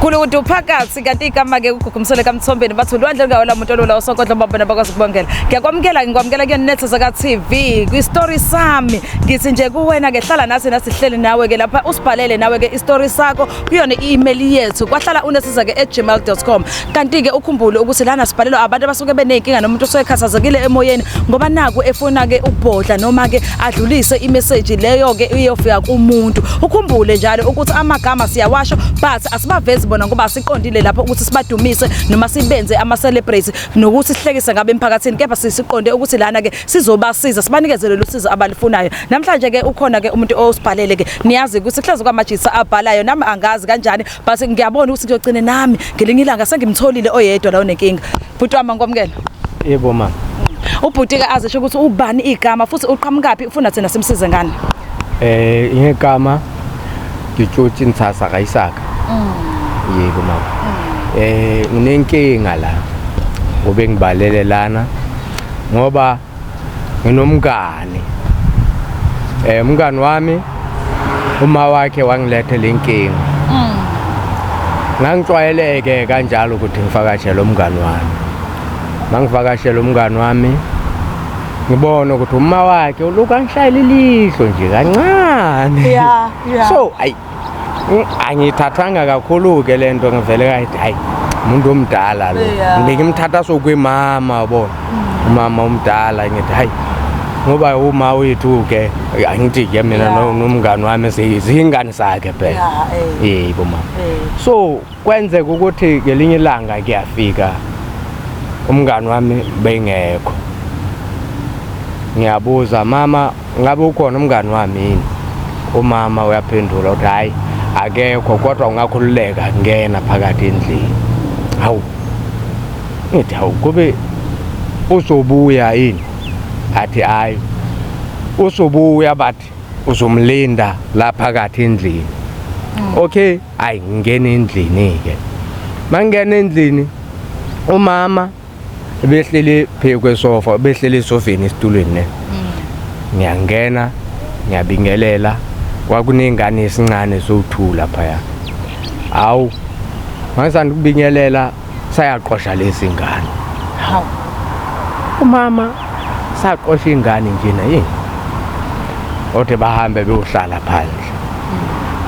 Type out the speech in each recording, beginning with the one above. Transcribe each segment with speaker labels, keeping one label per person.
Speaker 1: Khulu ukuthi uphakathi kanti igama ke ugugumisele kaMthombeni bathi ulwandle ngawo lamuntu olula osokodla babona bakwazi ukubongela. Ngiyakwamukela ke Netho Saka TV kwi story sami. Ngithi nje kuwena ke hlala nasi sihleli nawe ke lapha usibhalele nawe ke istory sakho kuyona i-email yethu kwahlala unesiza@gmail.com. Kanti ke ukhumbule ukuthi lana sibhalelwa abantu abasuke benenkinga nomuntu osekhathazekile emoyeni ngoba naku efuna ke ukubhodla noma ke adlulise i-message leyo ke iyofika kumuntu. Ukhumbule njalo ukuthi amagama siyawasho but asibavezi bona ngoba siqondile lapho ukuthi sibadumise noma sibenze ama celebrate nokuthi sihlekise ngabe emphakathini kepha sisiqonde ukuthi lana ke sizobasiza sibanikezele lusizo abalifunayo. Namhlanje ke ukhona ke umuntu osibhalele ke niyazi ukuthi kuhlazo kwamajisa abhalayo nami angazi kanjani but ngiyabona ukuthi ngiyogcine nami ngelinye ilanga sengimtholile oyedwa la onenkinga. Bhuti wami ngikwamukela.
Speaker 2: Yebo mama.
Speaker 1: Ubhuti ke azisho ukuthi ubani igama futhi uqhamukapi ufuna thina simsize ngani?
Speaker 2: Igama ngitshutshi Ntsasa kaIsaka. Yebo mama. Nginenkinga la. Ngobe ngibalele lana ngoba nginomngane. Umngane wami uma wakhe wangilethe lenkinga. Ngangijwayeleke kanjalo ukuthi ngivakashele umngane wami. Mangivakashele umngane wami ngibona ukuthi uma wakhe uluka ngishayela ilihlo nje kancane.
Speaker 1: Yeah.
Speaker 2: So angithathanga kakhulu ke lento ngivele ngathi hayi umuntu omdala lo. Ngimthatha sokwemama yabona. Umama omdala ngithi hayi ngoba uma wethu ke angithi ke mina nomngane wami siyingane sakhe phela. Yebo mama. So kwenzeka ukuthi ngelinye ilanga kuyafika umngane wami bengekho. Ngiyabuza mama ngabe ukhona umngane wami yini? Umama uyaphendula uthi hayi akekho kodwa ungakhululeka ngena phakathi endlini. Hawu. Ngithi hawu kube uzobuya yini? Athi hayi. Uzobuya bathi uzomlinda la phakathi endlini. Okay, ayi ngene endlini ke. Mangena endlini umama behleli phezu kwesofa, behleli esofeni esitulweni ne. Ngiyangena, ngiyabingelela, kwakunengane esincane sothula phaya. Hawu. Ngasanda ukubingelela sayaqosha lesi ngane.
Speaker 1: Hawu.
Speaker 2: Umama saqosha ingane njena yini. Othi bahambe beyohlala phandle.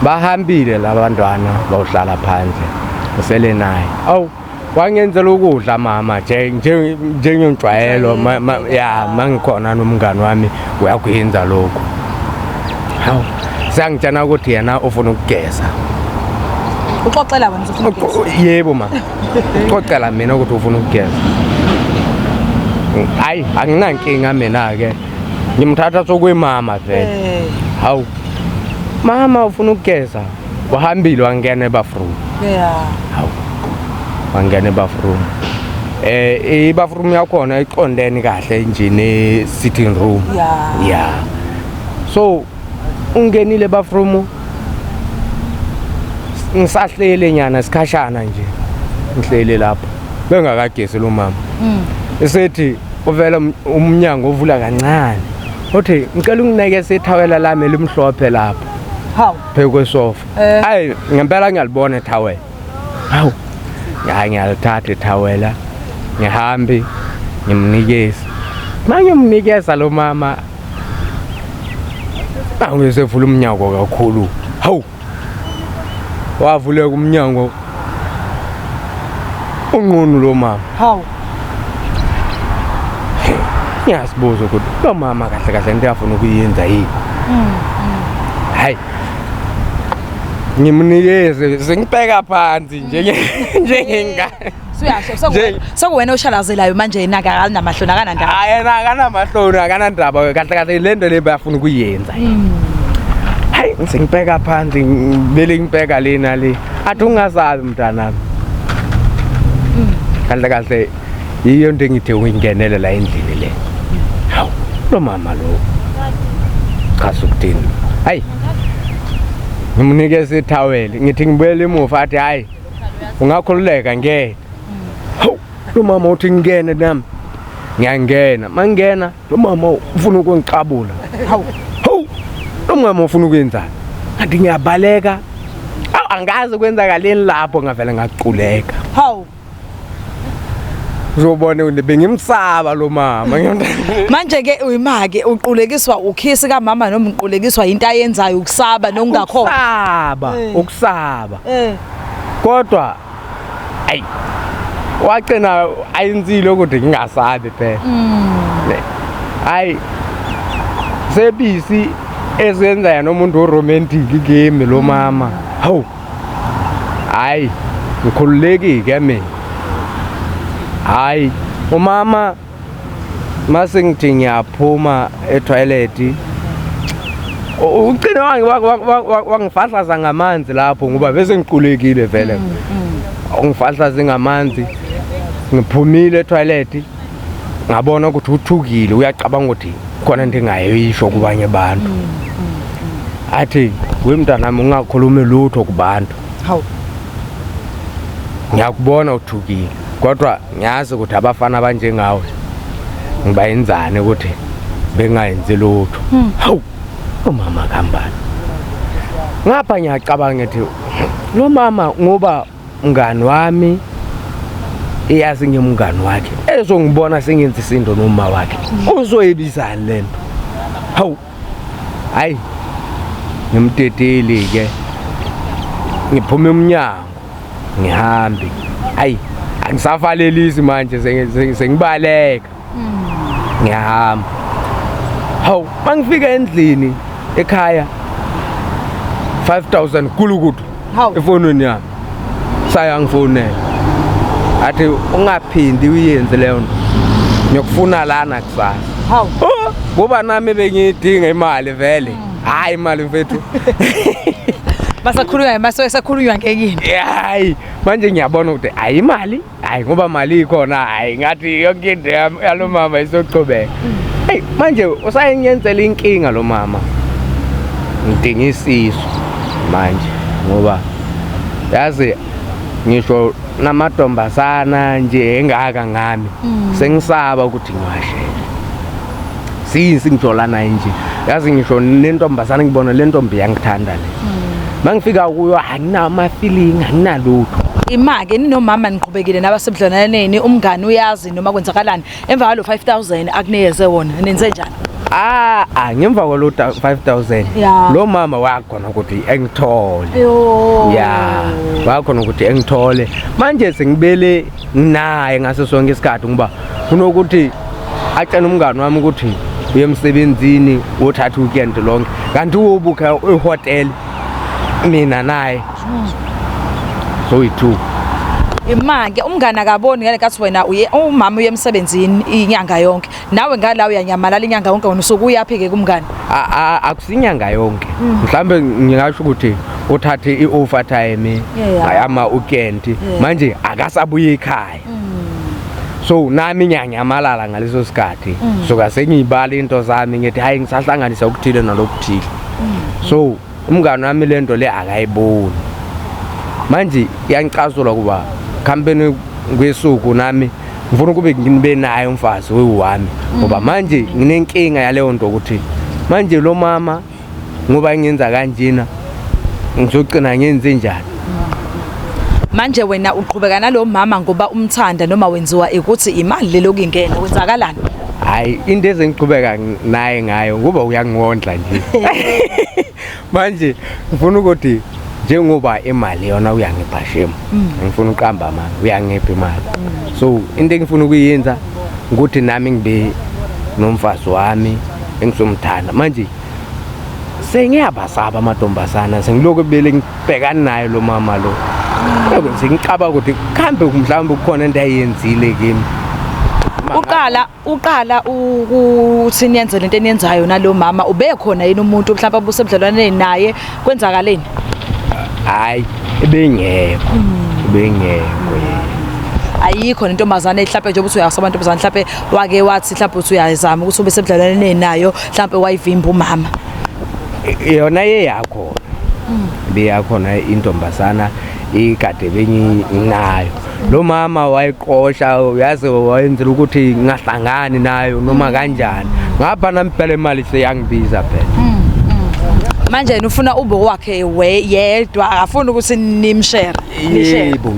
Speaker 2: Bahambile labantwana bawuhlala phandle. Usele naye. Awu wangenzela ukudla mama njengejwayelo mangikhona nomngane wami uyakwenza lokho. Hawu sangitshana ukuthi yena ufuna ukugeza.
Speaker 1: Uxoxela wena ufuna ukugeza?
Speaker 2: Yebo mama. Uxoxela mina ukuthi ufuna ukugeza. Hayi anginankinga mina ke. Ngimthatha sokwemama phela. Hawu mama ufuna ukugeza. Wahambile wangena ebathroom. Hawu wangena ebathroom. Ibathroom yakhona iqondene kahle nje ne sitting room. Yeah. So ungenile ebathroom ngisahlele nyana sikhashana nje. Ngihlele lapho. Bengakagesi lo mama. Esethi uvela umnyango ovula kancane. Uthi ngicela unginekeze ithawela lami elimhlophe lapho.
Speaker 1: Hawu.
Speaker 2: Phezu kwesofa. Hayi ngempela ngiyalibona ithawela. Hawu. Ngiyalithatha ithawela. Ngihambe ngimnikeza. Mangimnikeza lo mama angizevula umnyango kakhulu. Hawu. Wavuleka umnyango. Unqunu lo mama.
Speaker 1: Hawu.
Speaker 2: Ngiyasibuza ukuthi lo mama kahle kahle into yafuna ukuyenza yini. Hayi. Ngimnikeze sengibheka phansi njengengane.
Speaker 1: Suyasho sokuwena oshalazelayo manje yena akanamahloni akanandaba.
Speaker 2: Hayi yena akanamahloni akanandaba kahle kahle lento le bayafuna ukuyenza. Hayi sengibheka phansi ngibele ngibheka lena le athi ungazazi mntana. Kahle kahle yiyo into engithe uyingenele la endlini le. Hawu lo mama lo chaza ukuthini. Hayi ngimnikeze ithawele ngithi ngibuyele emuva athi hayi ungakhululeka ngene. Hawu lo mama uthi ngene nami ngiyangena mangena lo mama ufuna ukungiqabula. Hawu lo mama ufuna ukwenzani? Kanti ngiyabaleka angazi kwenzakaleni lapho ngavela ngaquleka.
Speaker 1: Hawu.
Speaker 2: Uzobona bengimsaba lo mama.
Speaker 1: Manje ke uyimake uqulekiswa ukhisi kamama noma uqulekiswa into ayenzayo ukusaba nokungakhona.
Speaker 2: Ukusaba. Kodwa ayi waqina ayenzile ukuthi ngingasabi phela. Hayi sebisi ezenza nomuntu oromantic game lo mama. Hawu. Hayi ngikhululekike mina. Hayi umama mase ngithi ngiyaphuma etoilet ucina wangifahla ngamanzi lapho ngoba bese ngiqulekile vele. Ungifahla zingamanzi ngiphumile etoilet ngabona ukuthi uthukile uyacabanga ukuthi khona into engayisho kubanye abantu. Athi wemntana nami ungakhuluma lutho kubantu.
Speaker 1: Hawu.
Speaker 2: Ngiyakubona uthukile. Kodwa ngiyazi ukuthi abafana abanjengawe ngibayenzane ukuthi bengayenzi lutho. Hawu umama kambani ngapha ngiyacabanga ukuthi lo mama ngoba ngani wami iyazi ngimngani wakhe ezongibona sengenza isindo noma wakhe uzoyibizana lento. Hawu hayi ngimteteli ke ngiphume emnyango ngihambe. Hayi angisafalelisi manje sengibaleka ngiyahamba. Hawu mangifika endlini ekhaya 5000 kulukudu efonini yami saya ngifonela athi ungaphindi uyenze leyo nto ngiyokufuna lana kusasa.
Speaker 1: Hawu
Speaker 2: ngoba nami bengidinga imali vele. Hayi imali mfethu.
Speaker 1: Basakhulunywa masekhulunywa ngekini.
Speaker 2: Hayi manje ngiyabona ukuthi hayi imali hayi ngoba mali ikhona hayi ngathi yonke into yalo mama isoqhubeka. Hey manje usayengenzela inkinga lo mama. Ngidinga isizo manje ngoba yazi ngisho namadongasana nje engaka ngami sengisaba ukuthi ngiwashela. Since ngijolana nje yazi ngisho nentombazana ngibona le ntombi yangithanda le. Mangifika kuyo anginama feeling anginalutho.
Speaker 1: Imake ninomama niqhubekile nabasebudlwananeni umngani uyazi noma kwenzakalani emva kwalo 5000 akunikeze wona nenze njani?
Speaker 2: Ngemva kwalo 5000 lo mama wakhona ukuthi engithole. Wakhona ukuthi engithole. Manje sengibele naye ngaso sonke isikhathi ngoba kunokuthi acela umngani wami ukuthi uye emsebenzini uthatha weekend lonke kanti ubuka ehotel mina naye so i2.
Speaker 1: Imake umngani akaboni ngale kathi wena umama uye emsebenzini inyanga yonke nawe ngala uyanyamalala inyanga yonke wena usuku uyaphike kumngani.
Speaker 2: Akusinyanga yonke mhlambe ngingasho ukuthi uthathe i-overtime ama weekend manje akasabuye ekhaya. So nami ngiyanyamalala ngaleso sikhathi soka sengiyibala into zami ngithi hayi ngisahlanganisa ukuthile nalokuthile. So umngani wami lento le akayiboni manje yangicazula kuba campaign kwesuku nami ngifuna kube ngibe naye umfazi wewami ngoba manje nginenkinga yaleyo nto ukuthi manje lo mama ngoba ngenza kanjena ngizogcina ngenze njani.
Speaker 1: Manje wena uqhubeka nalo mama ngoba umthanda noma wenziwa ukuthi imali lelo kingena kwenzakalani?
Speaker 2: Hayi into ezengiqhubeka naye ngayo ngoba uyangondla nje. Manje ngifuna ukuthi njengoba imali yona uyangipha shema ngifuna uqamba mama uyangipha imali. So into engifuna ukuyenza ukuthi nami ngibe nomfazi wami engisomthanda. Manje sengiyabasaba amadongasana sengiloko bele ngibhekana naye lo mama lo. Ngicaba ukuthi khambe mhlawumbe kukhona into ayenzile kimi.
Speaker 1: Uqala ukuthi niyenze lento eniyenzayo nalo mama ube khona yini umuntu mhlawumbe obusebudlwaneni naye kwenzakaleni?
Speaker 2: Hayi ebengekho.
Speaker 1: Ayikho intombazane mhlawumbe nje ukuthi uyasaba intombazane mhlawumbe wake wathi mhlawumbe uthi uyazama ukuthi ube sebudlwaneni nayo mhlawumbe wayivimba umama.
Speaker 2: Yona yeyakho. Beyakhona intombazana ikade benginayo. Lo mama wayiqosha uyazi wayenzela ukuthi ngahlangani nayo noma kanjani. Ngapha nami phela imali seyangibiza phela.
Speaker 1: Manje ufuna ube wakhe yedwa akafuni ukuthi nimshare.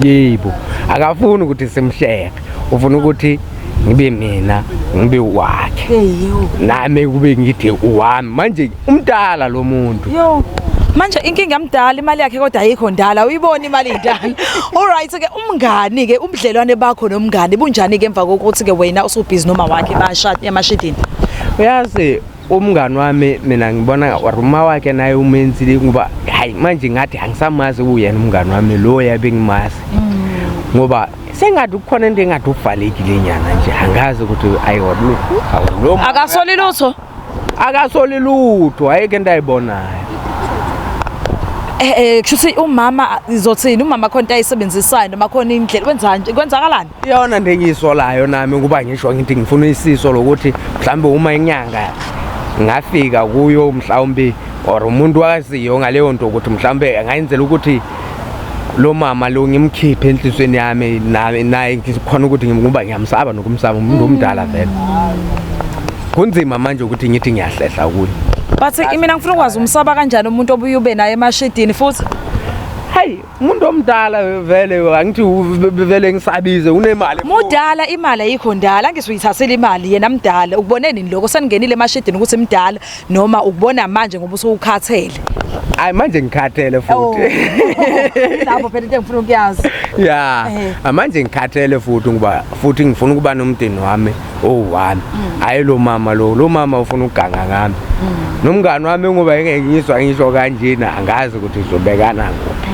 Speaker 2: Yebo akafuni ukuthi simshare ufuna ukuthi ngibe mina ngibe wakhe nami kube ngithi uwami manje umdala lo muntu
Speaker 1: yo manje inkinga yamdala imali yakhe kodwa ayikho ndala uyibona imali indala. Alright ke umngani ke ubudlelwane bakho nomngani bunjani ke emva kokuthi ke wena usubhizi noma wakhe bashada emashidini?
Speaker 2: Uyazi umngani wami mina ngibona waruma wakhe naye umenzile ngoba hayi manje ngathi angisamazi uyena umngani wami lo yabe ngimazi ngoba sengathi kukhona into engathi uvalekile nyana nje angazi ukuthi ayiwalo akasoli lutho ayike ndayibonayo.
Speaker 1: Kushuthi umama izothini umama khona ayisebenzisayo noma khona indlela kwenzakalani?
Speaker 2: Iyona into engiyisolayo nami kuba ngisho ngithi ngifuna isiso lokuthi mhlambe uma inyanga ngafika kuyo mhlawumbe or umuntu waziyo ngaleyo nto ukuthi mhlambe angayenzela ukuthi lo mama lo ngimkhiphe enhlisweni yami naye ngikhona ukuthi ngikuba ngiyamsaba nokumsaba umuntu omdala vele. Kunzima manje ukuthi ngithi ngiyahlehla kuye.
Speaker 1: But mina ngifuna ukwazi umsaba kanjani umuntu obuye ube naye emashidini futhi
Speaker 2: hey umuntu omdala vele angithi vele ngisabize unemali.
Speaker 1: Mudala imali ayikho ndala ngisuyithathela imali yena mdala ukubone nini lokho seningenile emashidini ukuthi mdala noma ukubona manje ngoba usukhathele?
Speaker 2: Hayi manje ngikhathele futhi.
Speaker 1: Lapho phela into engifuna ukuyazi.
Speaker 2: Yeah. Manje ngikhathele futhi ngoba futhi ngifuna ukuba nomndeni wami owami. Hayi lo mama ufuna ukuganga ngami. Nomngani wami ngoba engeke ngizwa ngisho kanjena angazi ukuthi izobekana ngophi.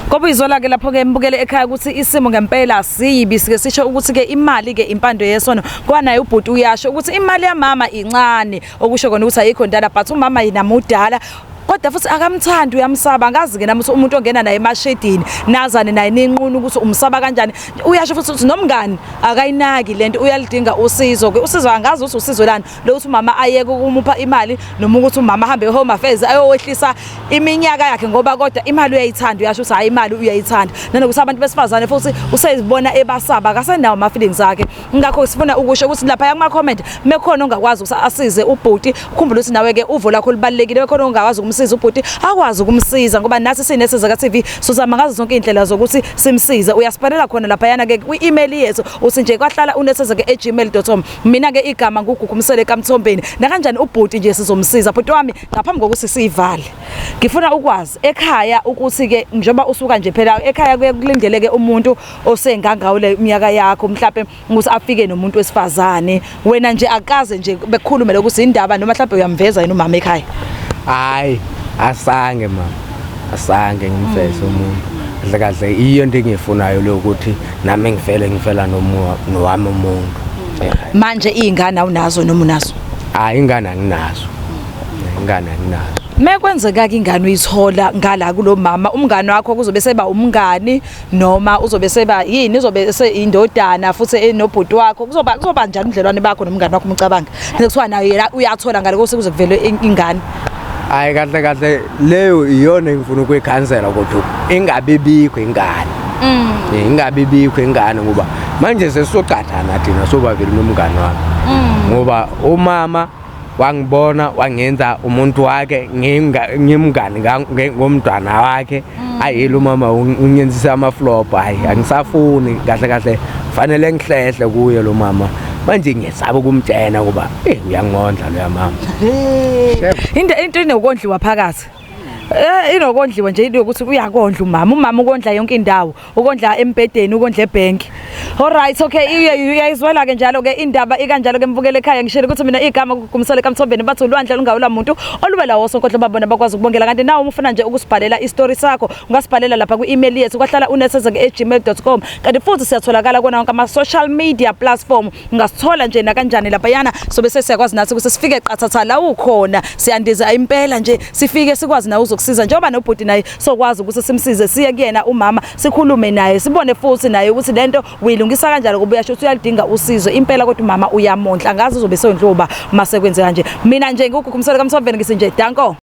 Speaker 1: Ngoba izola ke lapho ke embukele ekhaya ukuthi isimo ngempela asiyibi sike sisho ukuthi ke imali ke impando yesono kwanaye ubhuti uyasho ukuthi imali yamama incane okusho kona ukuthi ayikho ndala but umama yina mudala kodwa futhi akamthandi uyamsaba angazi ke nami ukuthi umuntu ongena naye emashedini nazane naye ninqunu ukuthi umsaba kanjani uyasho futhi ukuthi nomngani akayinaki lento uyalidinga usizo ke usizo angazi ukuthi usizo lani lo ukuthi umama ayeke ukumupha imali noma ukuthi umama ahambe home affairs ayowehlisa iminyaka yakhe ngoba kodwa imali uyayithanda uyasho ukuthi hayi imali uyayithanda nanokuthi abantu besifazane futhi usezibona ebasaba akasenawo ama feelings akhe ngakho sifuna ukusho ukuthi lapha kuma comment mekhona ongakwazi ukuthi asize ubhuti ukhumbule ukuthi nawe ke uvo lakho libalekile mekhona ongakwazi ukumsiza ubhuti akwazi ukumsiza ngoba nathi sinesizaka TV sizama ngazo zonke indlela zokuthi simsize uyasipalela khona lapha yana ke kwi-email yethu uthi nje kwahlala unesizaka@gmail.com mina ke igama nguGugumisele kaMthombeni na kanjani ubhuti nje sizomsiza bhuti wami ngaphambi kokuthi sivale ngifuna ukwazi ekhaya ukuthi ke njengoba usuka nje phela ekhaya kulindeleke umuntu osengangawo le iminyaka yakho mhlawumbe ukuthi afike nomuntu wesifazane wena nje akaze nje bekhulume lokuthi indaba noma mhlawumbe uyamveza yena umama ekhaya.
Speaker 2: Hayi asange mama asange ngimfese umuntu kahle iyo into engifunayo lo ukuthi nami ngifela nowami umuntu.
Speaker 1: Manje izingane awunazo noma unazo?
Speaker 2: Hayi ingane anginazo.
Speaker 1: Mekwenzeka ke ingane uyithola ngala kulo mama umngane wakho kuzobe seba umngani noma uzobe seba yini uzobe indodana futhi enobhuti wakho kuzoba njani ubudlelwane bakho nomngane wakho umcabanga nekuthiwa nayo uyathola ngale kuse kuze kuvele ingane?
Speaker 2: Hayi kahle leyo iyona engifuna ukuyikhansela ukuthi ingabibikho ingane. Ingabibikho ingane ngoba manje sesizocathana thina sobabili nomngane wami. Ngoba umama wangibona wangenza umuntu wakhe ngimngani ngomntwana wakhe ayilo mama ungenzisa ama flop hayi angisafuni kahle fanele ngihlehle kuye lo mama manje ngiyesaba ukumtshena kuba uyangondla lo mama.
Speaker 1: Into inokondliwa phakathi inokondliwa nje into ukuthi uyakondla umama ukondla yonke indawo ukondla embedeni ukondla ebank. Alright okay uyayizwela ke njalo ke indaba ikanjalo ke mvukele ekhaya ngishela ukuthi mina igama kuGugumisele kaMthombeni bathi ulwandle lungawula umuntu olubela wosonkodlo babona bakwazi ukubongela kanti nawe ufuna nje ukusibhalela istory sakho ungasibhalela lapha ku-email yethu kwahlala unesezaka@gmail.com kanti futhi siyatholakala kona wonke ama social media platform ungasithola nje na kanjani lapha yana so bese siyakwazi nathi ukuthi sifike qathatha la ukhona siyandiza impela nje sifike sikwazi nawe uzokusiza njengoba nobhuti naye sokwazi ukuthi simsize siye kuyena umama sikhulume naye sibone futhi naye ukuthi lento uyilungisa kanjalo kuba uyasho ukuthi uyalidinga usizo impela kodwa umama uyamondla angazi uzobe sendloba mase kwenze kanje mina nje nguGugumisele kaMthombeni ngisinje danko.